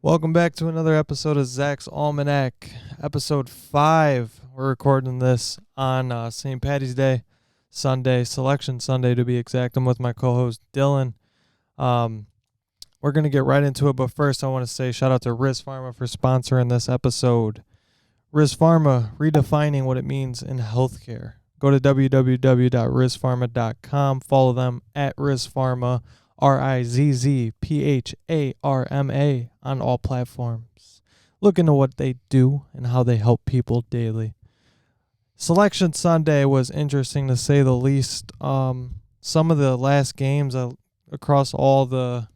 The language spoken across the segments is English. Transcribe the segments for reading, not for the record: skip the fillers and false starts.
Welcome back to another episode of Zach's Almanac, episode 5. We're recording this on St. Patty's Day, Sunday, Selection Sunday to be exact. I'm with my co-host Dillon. We're going to get right into it, but first I want to say shout out to Riz Pharma for sponsoring this episode. Riz Pharma, redefining what it means in healthcare. Go to www.rizpharma.com. Follow them at Riz Pharma, RIZZPHARMA on all platforms. Look into what they do and how they help people daily. Selection Sunday was interesting to say the least. Some of the last games across all the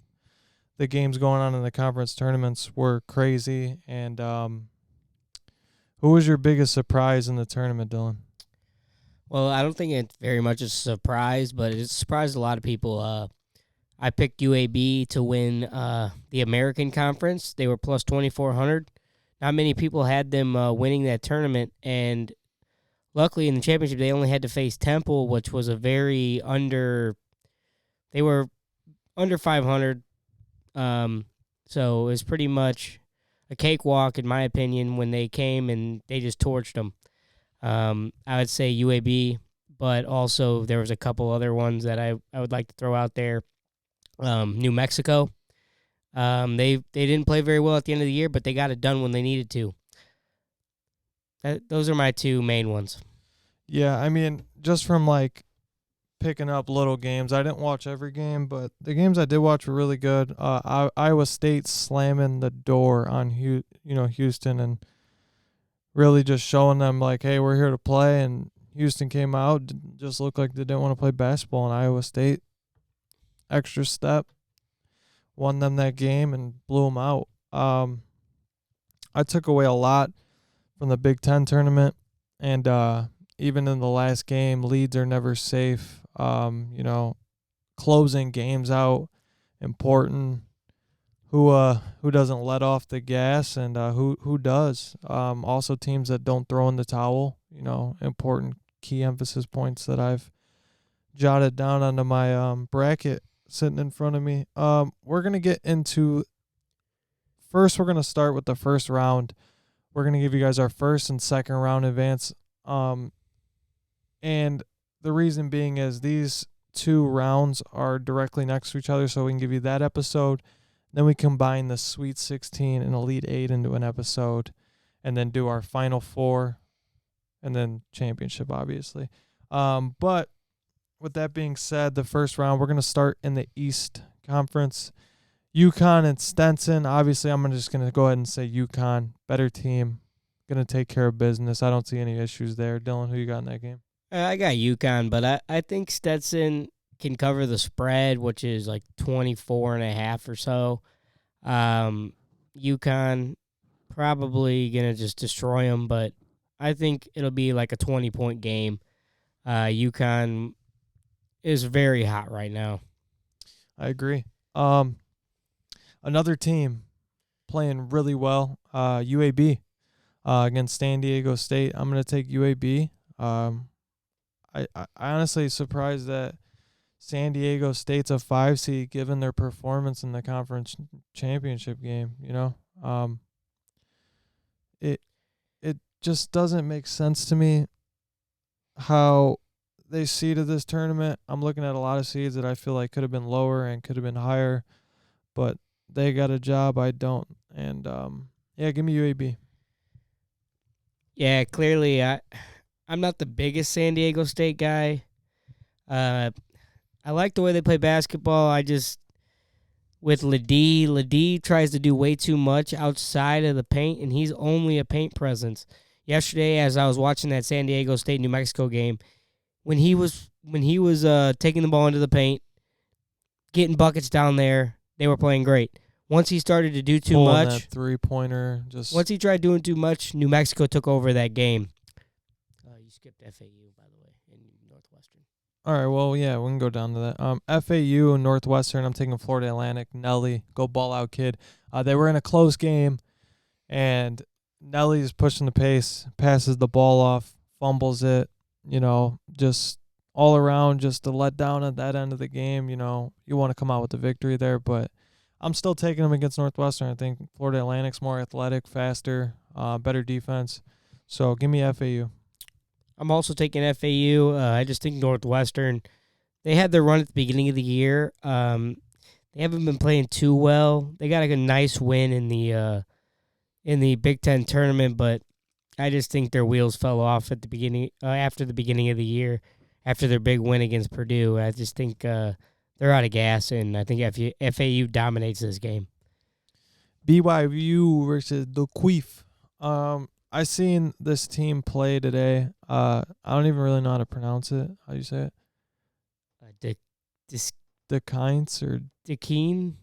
games going on in the conference tournaments were crazy. And who was your biggest surprise in the tournament, Dylan? Well, I don't think it's very much a surprise, but it surprised a lot of people. I picked UAB to win the American Conference. They were plus 2,400. Not many people had them winning that tournament, and luckily in the championship they only had to face Temple, which was they were under 500. So it was pretty much a cakewalk, in my opinion, when they came and they just torched them. I would say UAB, but also there was a couple other ones that I would like to throw out there. New Mexico. They didn't play very well at the end of the year, but they got it done when they needed to. Those are my two main ones. Yeah, I mean, just from picking up little games, I didn't watch every game, but the games I did watch were really good. Iowa State slamming the door on Houston and really just showing them hey, we're here to play. And Houston came out, just looked like they didn't want to play basketball, and Iowa State extra step, won them that game and blew them out. I took away a lot from the Big Ten tournament, and even in the last game, leads are never safe. Closing games out, important. Who doesn't let off the gas, and who does. Also teams that don't throw in the towel. Important key emphasis points that I've jotted down onto my bracket sitting in front of me. We're going to get into, first we're going to start with the first round. We're going to give you guys our first and second round advance. And the reason being is these two rounds are directly next to each other, so we can give you that episode. Then we combine the Sweet 16 and Elite 8 into an episode, and then do our Final Four, and then championship, obviously. But with that being said, the first round, we're going to start in the East Conference. UConn and Stenson. Obviously, I'm just going to go ahead and say UConn, better team, going to take care of business. I don't see any issues there. Dylan, who you got in that game? I got UConn, but I think Stetson can cover the spread, which is 24.5 or so. UConn probably going to just destroy them, but I think it'll be a 20-point game. UConn is very hot right now. I agree. Another team playing really well, UAB against San Diego State. I'm going to take UAB. I honestly surprised that San Diego State's a 5 seed given their performance in the conference championship game. It just doesn't make sense to me how they seeded this tournament. I'm looking at a lot of seeds that I feel like could have been lower and could have been higher, but they got a job. I don't. And, give me UAB. Yeah, clearly I'm not the biggest San Diego State guy. I like the way they play basketball. With Ledee tries to do way too much outside of the paint, and he's only a paint presence. Yesterday, as I was watching that San Diego State New Mexico game, when he was taking the ball into the paint, getting buckets down there, they were playing great. Once he started to do too much, that three-pointer, once he tried doing too much, New Mexico took over that game. You skipped FAU, by the way, in Northwestern. All right, well, yeah, we can go down to that. FAU and Northwestern, I'm taking Florida Atlantic. Nelly, go ball out, kid. They were in a close game, and Nelly's pushing the pace, passes the ball off, fumbles it, just all around, just a letdown at that end of the game. You want to come out with the victory there, but I'm still taking them against Northwestern. I think Florida Atlantic's more athletic, faster, better defense. So give me FAU. I'm also taking FAU. I just think Northwestern, they had their run at the beginning of the year. They haven't been playing too well. They got a nice win in the Big Ten tournament, but I just think their wheels fell off at the beginning after the beginning of the year, after their big win against Purdue. I just think they're out of gas, and I think FAU dominates this game. BYU versus the Queef. I seen this team play today. I don't even really know how to pronounce it. How do you say it? The Kinds or Dekeen?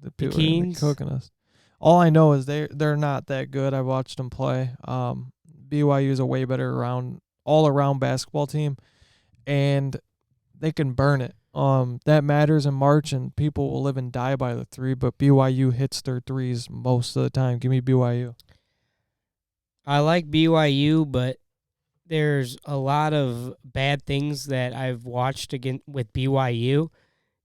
the people that are cooking us. All I know is they're not that good. I watched them play. BYU is a way better all around basketball team, and they can burn it. That matters in March, and people will live and die by the three. But BYU hits their threes most of the time. Give me BYU. I like BYU, but there's a lot of bad things that I've watched again with BYU.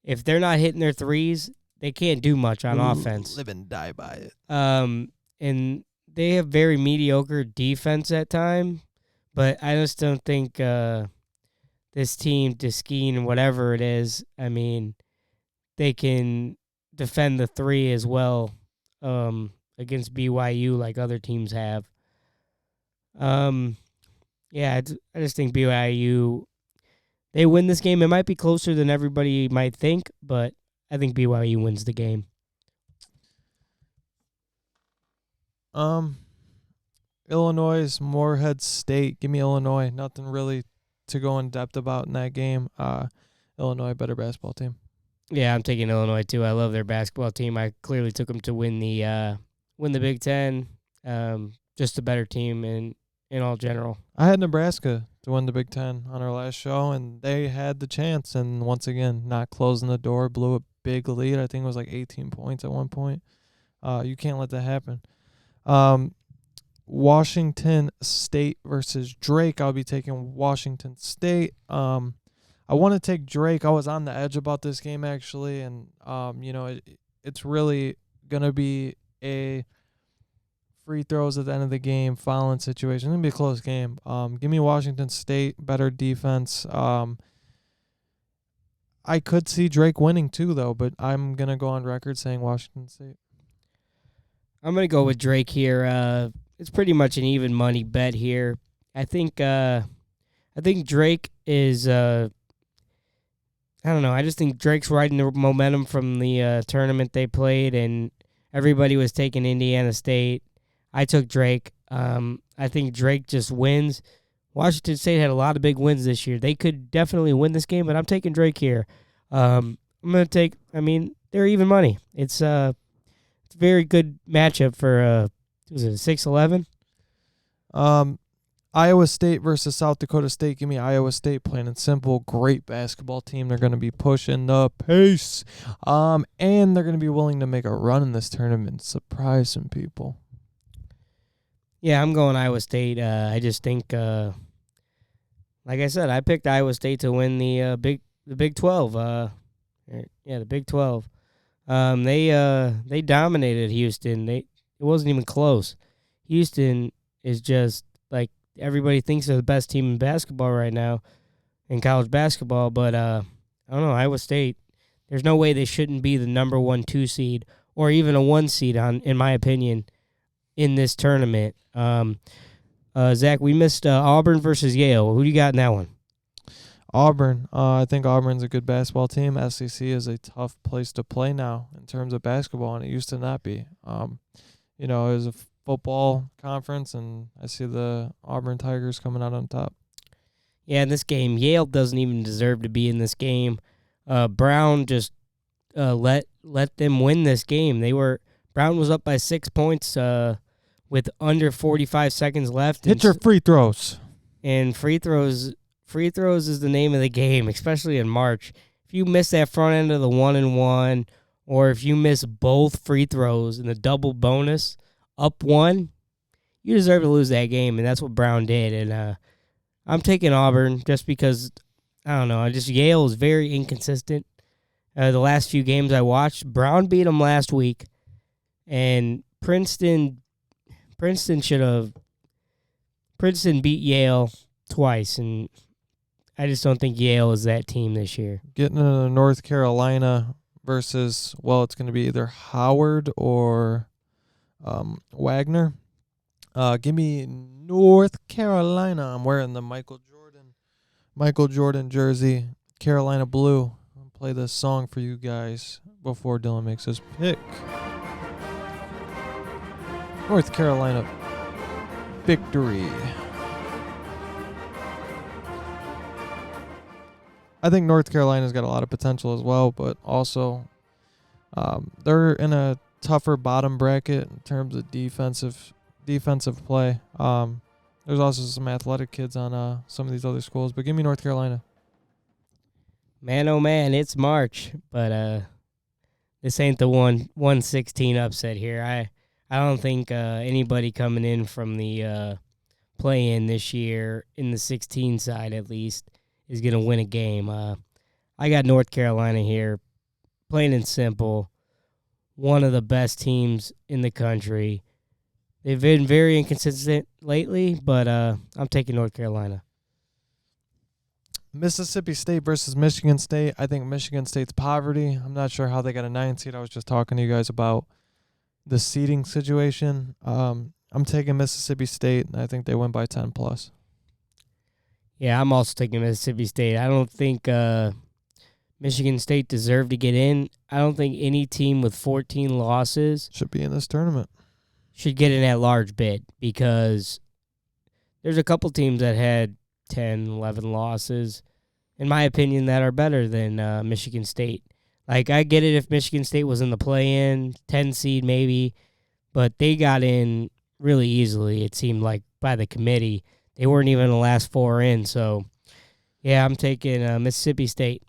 If they're not hitting their threes, they can't do much on offense. Live and die by it. And they have very mediocre defense at time, but I just don't think this team, Deskeen, whatever it is, I mean, they can defend the three as well against BYU like other teams have. I just think BYU, they win this game. It might be closer than everybody might think, but I think BYU wins the game. Illinois, Morehead State. Give me Illinois. Nothing really to go in depth about in that game. Illinois, better basketball team. Yeah, I'm taking Illinois too. I love their basketball team. I clearly took them to win the Big Ten. Just a better team in all general. I had Nebraska to win the Big Ten on our last show, and they had the chance, and once again, not closing the door, blew a big lead. I think it was like 18 points at one point. You can't let that happen. Washington State versus Drake. I'll be taking Washington State. I want to take Drake. I was on the edge about this game, actually, and, it's really going to be a free throws at the end of the game, fouling situation. It's going to be a close game. Give me Washington State, better defense. I could see Drake winning too, though, but I'm going to go on record saying Washington State. I'm going to go with Drake here. It's pretty much an even money bet here. I think Drake is I don't know. I just think Drake's riding the momentum from the tournament they played, and everybody was taking Indiana State. I took Drake. I think Drake just wins. Washington State had a lot of big wins this year. They could definitely win this game, but I'm taking Drake here. I'm going to take, they're even money. It's a very good matchup for, was it 6-11? Iowa State versus South Dakota State. Give me Iowa State, plain and simple. Great basketball team. They're going to be pushing the pace. And they're going to be willing to make a run in this tournament. Surprise some people. Yeah, I'm going Iowa State. I just think, like I said, I picked Iowa State to win the Big 12. The Big 12. They dominated Houston. It wasn't even close. Houston is just like everybody thinks they're the best team in basketball right now, in college basketball. But I don't know, Iowa State. There's no way they shouldn't be the number 1, 2 seed, or even a 1 seed in my opinion, in this tournament. Zach, we missed Auburn versus Yale. Who do you got in that one? Auburn. I think Auburn's a good basketball team. SEC is a tough place to play now in terms of basketball, and it used to not be. It was a football conference, and I see the Auburn Tigers coming out on top. Yeah, in this game, Yale doesn't even deserve to be in this game. Brown just let them win this game. Brown was up by 6 points with under 45 seconds left. Hit your free throws. And free throws is the name of the game, especially in March. If you miss that front end of the 1-and-1, or if you miss both free throws in the double bonus, up 1, you deserve to lose that game, and that's what Brown did. And I'm taking Auburn just because, I don't know, Yale is very inconsistent, The last few games I watched, Brown beat them last week, and Princeton beat Yale twice, and I just don't think Yale is that team this year. Getting into North Carolina versus, well, it's going to be either Howard or Wagner. Give me North Carolina. I'm wearing the Michael Jordan jersey, Carolina blue. I'll play this song for you guys before Dillon makes his pick. North Carolina victory. I think North Carolina's got a lot of potential as well, but also they're in a tougher bottom bracket in terms of defensive play. There's also some athletic kids on some of these other schools, but give me North Carolina. Man, oh man, it's March, but this ain't the 116 upset here. I don't think anybody coming in from the play-in this year, in the 16 side at least, is going to win a game. I got North Carolina here, plain and simple. One of the best teams in the country. They've been very inconsistent lately, but I'm taking North Carolina. Mississippi State versus Michigan State. I think Michigan State's poverty. I'm not sure how they got a 9 seed. I was just talking to you guys about the seeding situation. I'm taking Mississippi State, and I think they win by 10 plus. Yeah, I'm also taking Mississippi State. I don't think Michigan State deserved to get in. I don't think any team with 14 losses should be in this tournament. Should get in at large bid, because there's a couple teams that had 10, 11 losses, in my opinion, that are better than Michigan State. Like, I get it if Michigan State was in the play-in, 10 seed maybe, but they got in really easily, it seemed like, by the committee. They weren't even the last 4 in, so, yeah, I'm taking Mississippi State.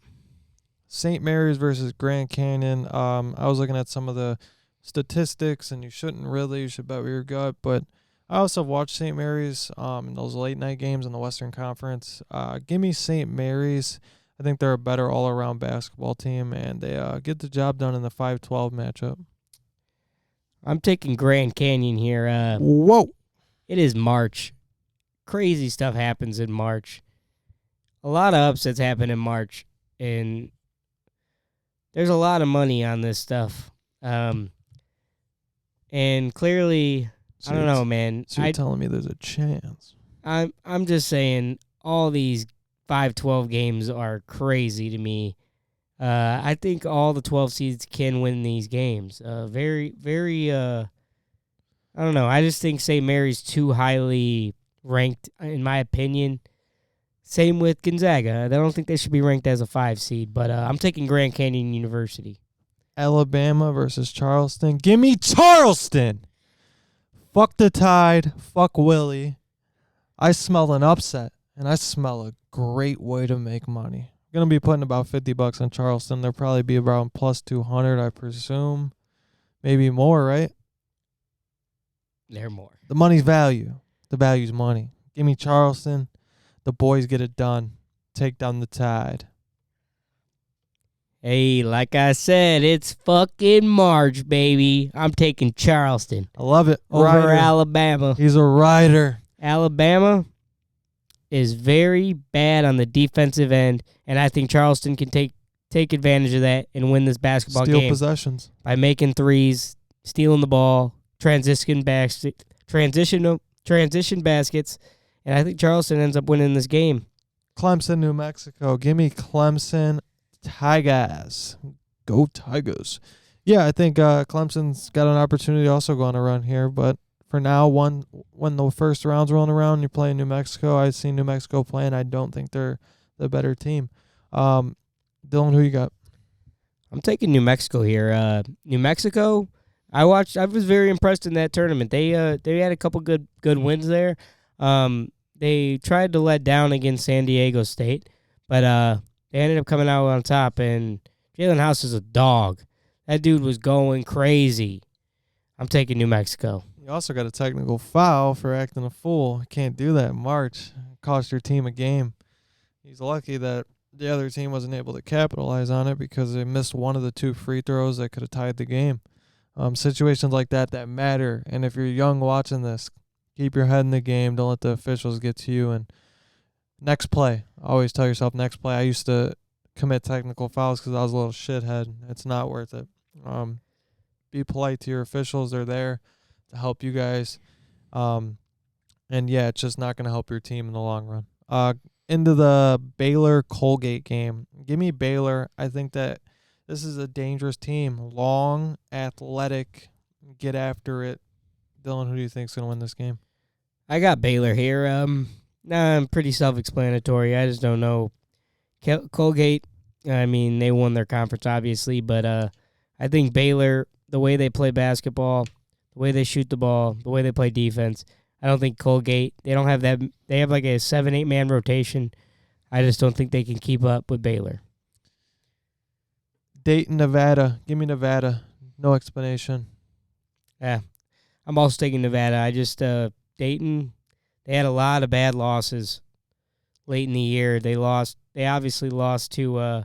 St. Mary's versus Grand Canyon. I was looking at some of the statistics, and you should bet with your gut, but I also watched St. Mary's in those late-night games in the Western Conference. Give me St. Mary's. I think they're a better all-around basketball team, and they get the job done in the 5-12 matchup. I'm taking Grand Canyon here. Whoa! It is March. Crazy stuff happens in March. A lot of upsets happen in March, and there's a lot of money on this stuff. And clearly, I don't know, man. So you're telling me there's a chance? I'm just saying all these 5-12 games are crazy to me. I think all the 12 seeds can win these games. Very, very. I don't know. I just think St. Mary's too highly ranked, in my opinion. Same with Gonzaga. I don't think they should be ranked as a 5 seed, but I'm taking Grand Canyon University. Alabama versus Charleston. Give me Charleston. Fuck the Tide. Fuck Willie. I smell an upset, and I smell a great way to make money. I'm going to be putting about $50 on Charleston. They'll probably be around plus 200, I presume. Maybe more, right? They're more. The money's value. The value's money. Give me Charleston. The boys get it done. Take down the Tide. Hey, like I said, it's fucking March, baby. I'm taking Charleston. I love it. Over Rider. Alabama. He's a rider. Alabama is very bad on the defensive end, and I think Charleston can take advantage of that and win this basketball game. Steal possessions. By making threes, stealing the ball, transition baskets, and I think Charleston ends up winning this game. Clemson, New Mexico. Give me Clemson Tigers. Go Tigers. Yeah, I think Clemson's got an opportunity to also go on a run here, but for now, when the first round's rolling around, you're playing New Mexico. I've seen New Mexico play, and I don't think they're the better team. Dillon, who you got? I'm taking New Mexico here. New Mexico, I was very impressed in that tournament. They had a couple good wins there. They tried to let down against San Diego State, but they ended up coming out on top, and Jalen House is a dog. That dude was going crazy. I'm taking New Mexico. You also got a technical foul for acting a fool. Can't do that in March. Cost your team a game. He's lucky that the other team wasn't able to capitalize on it because they missed one of the 2 free throws that could have tied the game. Situations like that matter. And if you're young watching this, keep your head in the game. Don't let the officials get to you. And next play. Always tell yourself next play. I used to commit technical fouls because I was a little shithead. It's not worth it. Be polite to your officials. They're there to help you guys. And yeah, it's just not going to help your team in the long run. Into the Baylor-Colgate game. Give me Baylor. I think that this is a dangerous team. Long, athletic, get after it. Dillon, who do you think is going to win this game? I got Baylor here. I'm pretty self-explanatory. I just don't know. Colgate, I mean, they won their conference, obviously, but I think Baylor, the way they play basketball, the way they shoot the ball, the way they play defense, I don't think Colgate, they don't have that. They have like a 7-8 man rotation. I just don't think they can keep up with Baylor. Dayton, Nevada. Give me Nevada. No explanation. Yeah, I'm also taking Nevada. I just Dayton, they had a lot of bad losses late in the year. They obviously lost to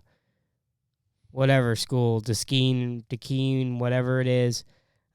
whatever school, Duquesne, whatever it is.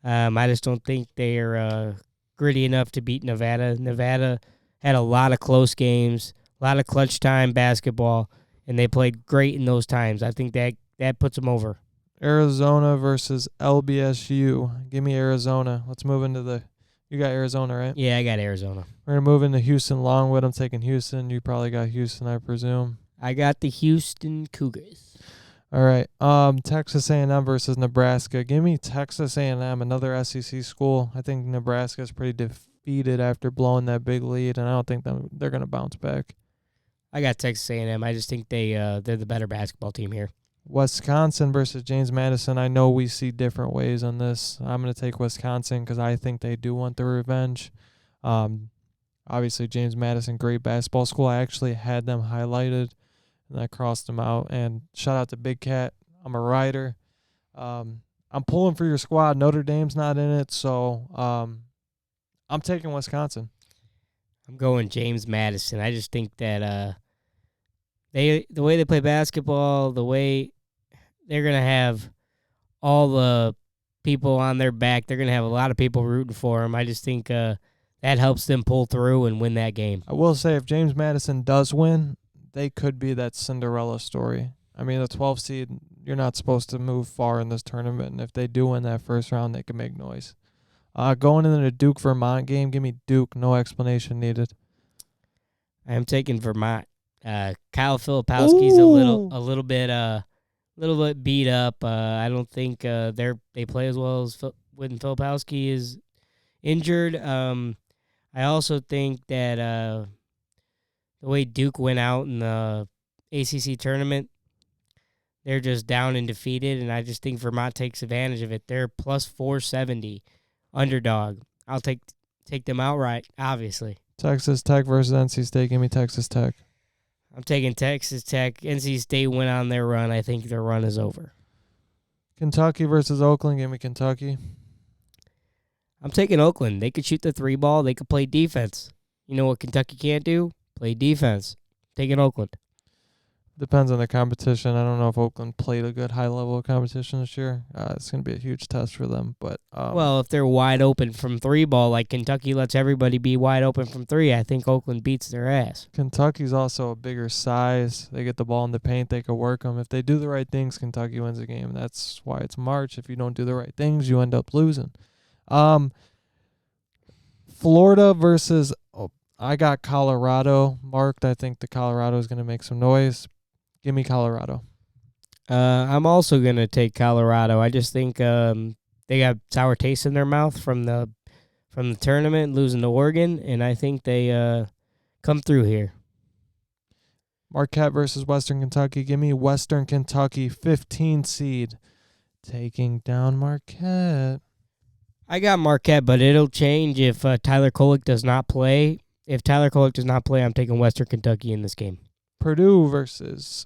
I just don't think they are gritty enough to beat Nevada. Nevada had a lot of close games, a lot of clutch time basketball, and they played great in those times. I think that puts them over. Arizona versus LBSU. Give me Arizona. Let's move into you got Arizona, right? Yeah, I got Arizona. We're going to move into Houston Longwood. I'm taking Houston. You probably got Houston, I presume. I got the Houston Cougars. All right. Texas A&M versus Nebraska. Give me Texas A&M, another SEC school. I think Nebraska is pretty defeated after blowing that big lead, and I don't think they're going to bounce back. I got Texas A&M. I just think they're the better basketball team here. Wisconsin versus James Madison. I know we see different ways on this. I'm going to take Wisconsin because I think they do want the revenge. Obviously, James Madison, great basketball school. I actually had them highlighted, and I crossed them out. And shout out to Big Cat. I'm a rider. I'm pulling for your squad. Notre Dame's not in it, so I'm taking Wisconsin. I'm going James Madison. I just think that the way they play basketball, the way they're going to have all the people on their back, they're going to have a lot of people rooting for them. I just think that helps them pull through and win that game. I will say if James Madison does win, they could be that Cinderella story. I mean, the 12 seed, you're not supposed to move far in this tournament, and if they do win that first round, they can make noise. Going into the Duke-Vermont game, give me Duke. No explanation needed. I am taking Vermont. Kyle Filipowski's a little bit beat up. I don't think they play as well as when Filipowski is injured. I also think that the way Duke went out in the ACC tournament, they're just down and defeated, and I just think Vermont takes advantage of it. They're plus 470 underdog. I'll take them outright, obviously. Texas Tech versus NC State. Give me Texas Tech. I'm taking Texas Tech. NC State went on their run. I think their run is over. Kentucky versus Oakland. Give me Kentucky. I'm taking Oakland. They could shoot the 3 ball. They could play defense. You know what Kentucky can't do? Play defense. Taking Oakland. Depends on the competition. I don't know if Oakland played a good high level of competition this year. It's going to be a huge test for them. But well, if they're wide open from 3 ball, like Kentucky lets everybody be wide open from 3, I think Oakland beats their ass. Kentucky's also a bigger size. They get the ball in the paint. They could work them. If they do the right things, Kentucky wins the game. That's why it's March. If you don't do the right things, you end up losing. Florida versus I got Colorado marked. I think the Colorado is going to make some noise. Give me Colorado. I'm also going to take Colorado. I just think they got sour taste in their mouth from the tournament, losing to Oregon, and I think they come through here. Marquette versus Western Kentucky. Give me Western Kentucky, 15 seed, taking down Marquette. I got Marquette, but it'll change if Tyler Kolek does not play. If Tyler Kolek does not play, I'm taking Western Kentucky in this game. Purdue versus,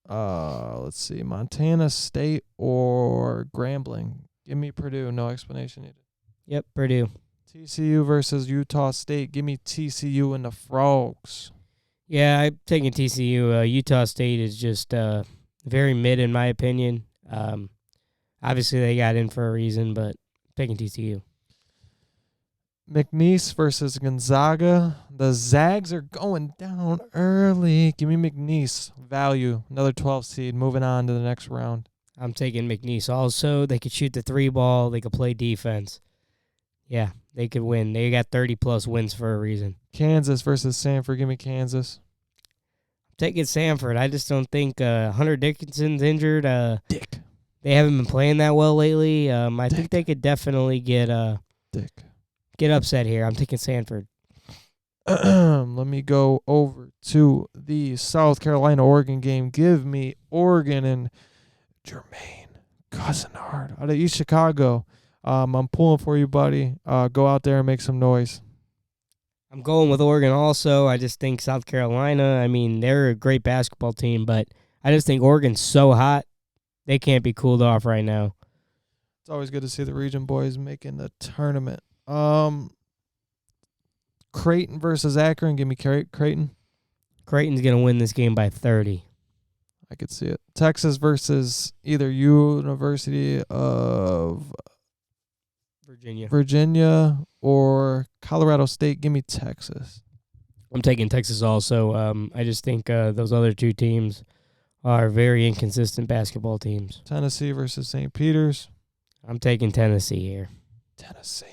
let's see, Montana State or Grambling. Give me Purdue. No explanation needed. Yep, Purdue. TCU versus Utah State. Give me TCU and the Frogs. Yeah, I'm taking TCU. Utah State is just very mid in my opinion. Obviously, they got in for a reason, but picking TCU. McNeese versus Gonzaga. The Zags are going down early. Give me McNeese. Value. Another 12 seed. Moving on to the next round. I'm taking McNeese also. They could shoot the 3 ball. They could play defense. Yeah, they could win. They got 30-plus wins for a reason. Kansas versus Sanford. Give me Kansas. I'm taking Sanford. I just don't think Hunter Dickinson's injured. Dick. They haven't been playing that well lately. I think they could definitely get upset here. I'm taking Sanford. Let me go over to the South Carolina-Oregon game. Give me Oregon and Jermaine Cousinard out of East Chicago. I'm pulling for you, buddy. Go out there and make some noise. I'm going with Oregon also. I just think South Carolina, I mean, they're a great basketball team, but I just think Oregon's so hot, they can't be cooled off right now. It's always good to see the region boys making the tournament. Creighton versus Akron. Give me Creighton. Creighton's going to win this game by 30. I could see it. Texas versus either University of Virginia or Colorado State. Give me Texas. I'm taking Texas also. I just think those other two teams are very inconsistent basketball teams. Tennessee versus St. Peter's. I'm taking Tennessee here. Tennessee.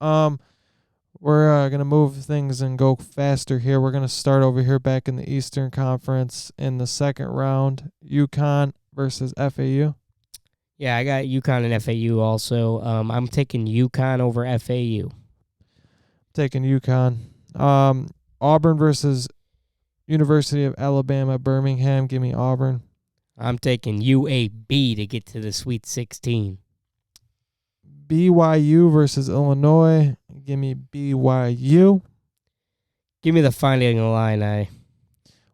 We're going to move things and go faster here. We're going to start over here back in the Eastern Conference in the second round. UConn versus FAU. Yeah, I got UConn and FAU also. I'm taking UConn over FAU. Taking UConn. Auburn versus University of Alabama, Birmingham. Give me Auburn. I'm taking UAB to get to the Sweet 16. BYU versus Illinois. Give me BYU. Give me the Fighting Illini.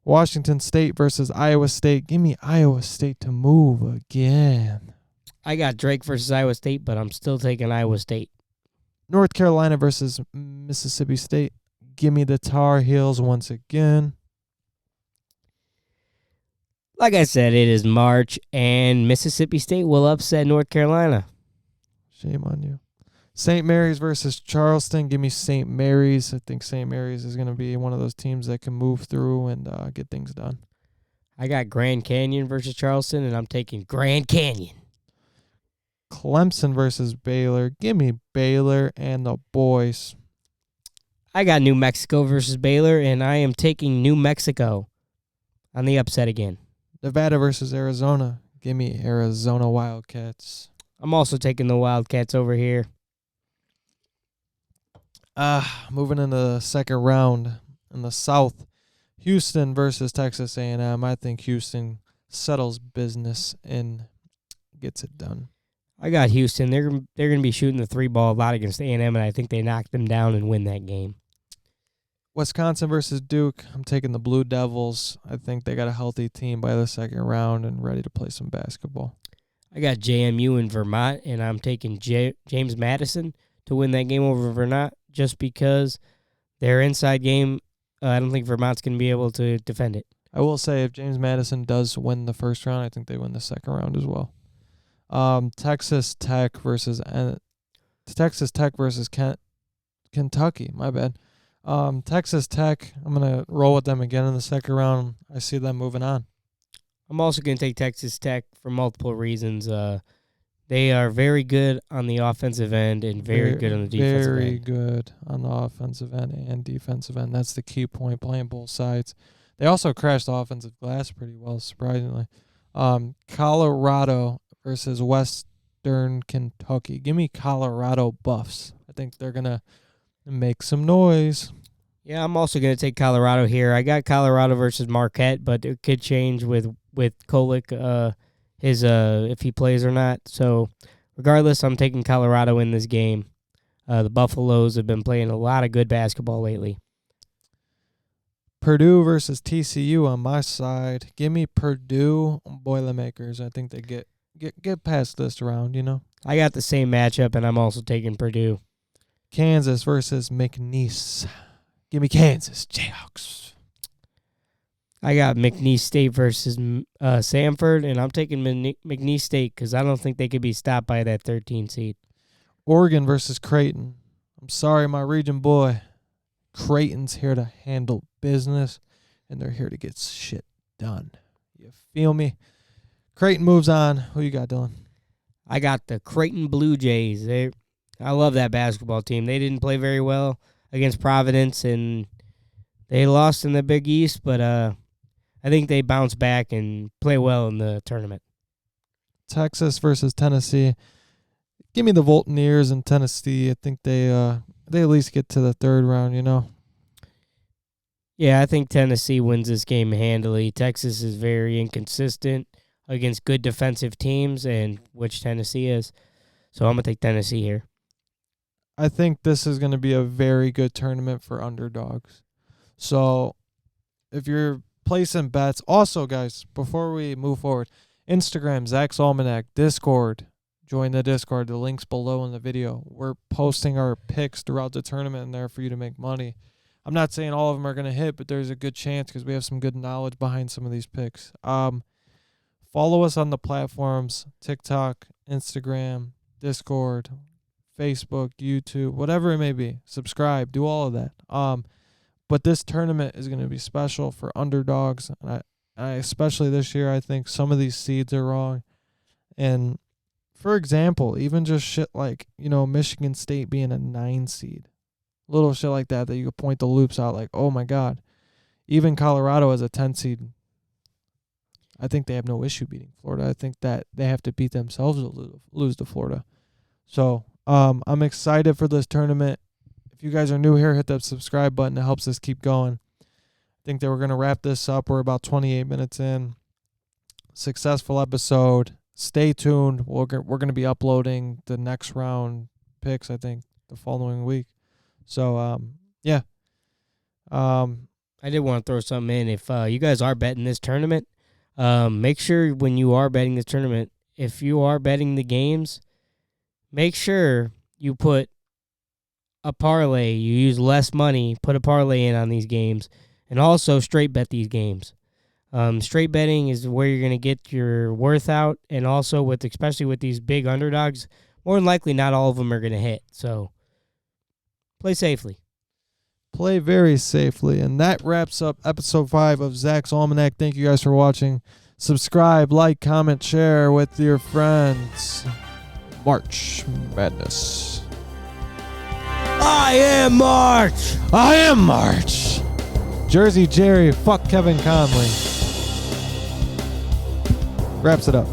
Washington State versus Iowa State. Give me Iowa State to move again. I got Drake versus Iowa State, but I'm still taking Iowa State. North Carolina versus Mississippi State. Give me the Tar Heels once again. Like I said, it is March, and Mississippi State will upset North Carolina. Shame on you. St. Mary's versus Charleston. Give me St. Mary's. I think St. Mary's is going to be one of those teams that can move through and get things done. I got Grand Canyon versus Charleston, and I'm taking Grand Canyon. Clemson versus Baylor. Give me Baylor and the boys. I got New Mexico versus Baylor, and I am taking New Mexico on the upset again. Nevada versus Arizona. Give me Arizona Wildcats. I'm also taking the Wildcats over here. Moving into the second round in the South. Houston versus Texas A&M. I think Houston settles business and gets it done. I got Houston. They're going to be shooting the 3-ball a lot against A&M, and I think they knock them down and win that game. Wisconsin versus Duke. I'm taking the Blue Devils. I think they got a healthy team by the second round and ready to play some basketball. I got JMU in Vermont, and I'm taking James Madison to win that game over Vermont just because their inside game, I don't think Vermont's going to be able to defend it. I will say if James Madison does win the first round, I think they win the second round as well. Texas Tech versus Kentucky. My bad. Texas Tech, I'm going to roll with them again in the second round. I see them moving on. I'm also going to take Texas Tech for multiple reasons. They are very good on the offensive end and very good on the defensive end. Very good on the offensive end and defensive end. That's the key point, playing both sides. They also crashed the offensive glass pretty well, surprisingly. Colorado versus Western Kentucky. Give me Colorado Buffs. I think they're going to make some noise. Yeah, I'm also going to take Colorado here. I got Colorado versus Marquette, but it could change with Kolek, if he plays or not. So regardless, I'm taking Colorado in this game. The Buffaloes have been playing a lot of good basketball lately. Purdue versus TCU on my side. Give me Purdue Boilermakers. I think they get past this round, you know. I got the same matchup, and I'm also taking Purdue. Kansas versus McNeese. Give me Kansas Jayhawks. I got McNeese State versus Samford, and I'm taking McNeese State because I don't think they could be stopped by that 13 seed. Oregon versus Creighton. I'm sorry, my region boy. Creighton's here to handle business, and they're here to get shit done. You feel me? Creighton moves on. Who you got, Dillon? I got the Creighton Blue Jays. I love that basketball team. They didn't play very well against Providence, and they lost in the Big East, but I think they bounce back and play well in the tournament. Texas versus Tennessee. Give me the Volunteers in Tennessee. I think they at least get to the third round, you know. Yeah, I think Tennessee wins this game handily. Texas is very inconsistent against good defensive teams, and which Tennessee is. So I'm going to take Tennessee here. I think this is going to be a very good tournament for underdogs. So if you're placing bets, also, guys, before we move forward, Instagram, Zach's Almanac, Discord. Join the Discord. The link's below in the video. We're posting our picks throughout the tournament in there for you to make money. I'm not saying all of them are going to hit, but there's a good chance because we have some good knowledge behind some of these picks. Follow us on the platforms, TikTok, Instagram, Discord, Facebook, YouTube, whatever it may be. Subscribe. Do all of that. But this tournament is going to be special for underdogs. And I especially this year, I think some of these seeds are wrong. And for example, even just shit like, Michigan State being a 9 seed. Little shit like that you could point the loops out like, oh my God. Even Colorado as a 10 seed, I think they have no issue beating Florida. I think that they have to beat themselves to lose to Florida. So I'm excited for this tournament. If you guys are new here, hit that subscribe button. It helps us keep going. I think that we're going to wrap this up. We're about 28 minutes in. Successful episode. Stay tuned. We're going to be uploading the next round picks, I think, the following week. So, yeah. I did want to throw something in. If you guys are betting this tournament, make sure when you are betting this tournament, if you are betting the games, make sure you put a parlay. You use less money, put a parlay in on these games, and also straight bet these games. Straight betting is where you're going to get your worth out, and also especially with these big underdogs, more than likely not all of them are going to hit. So play safely. Play very safely. And that wraps up episode 5 of Zach's Almanac. Thank you guys for watching. Subscribe, like, comment, share with your friends. March Madness. I am March. I am March. Jersey Jerry, fuck Kevin Conley. Wraps it up.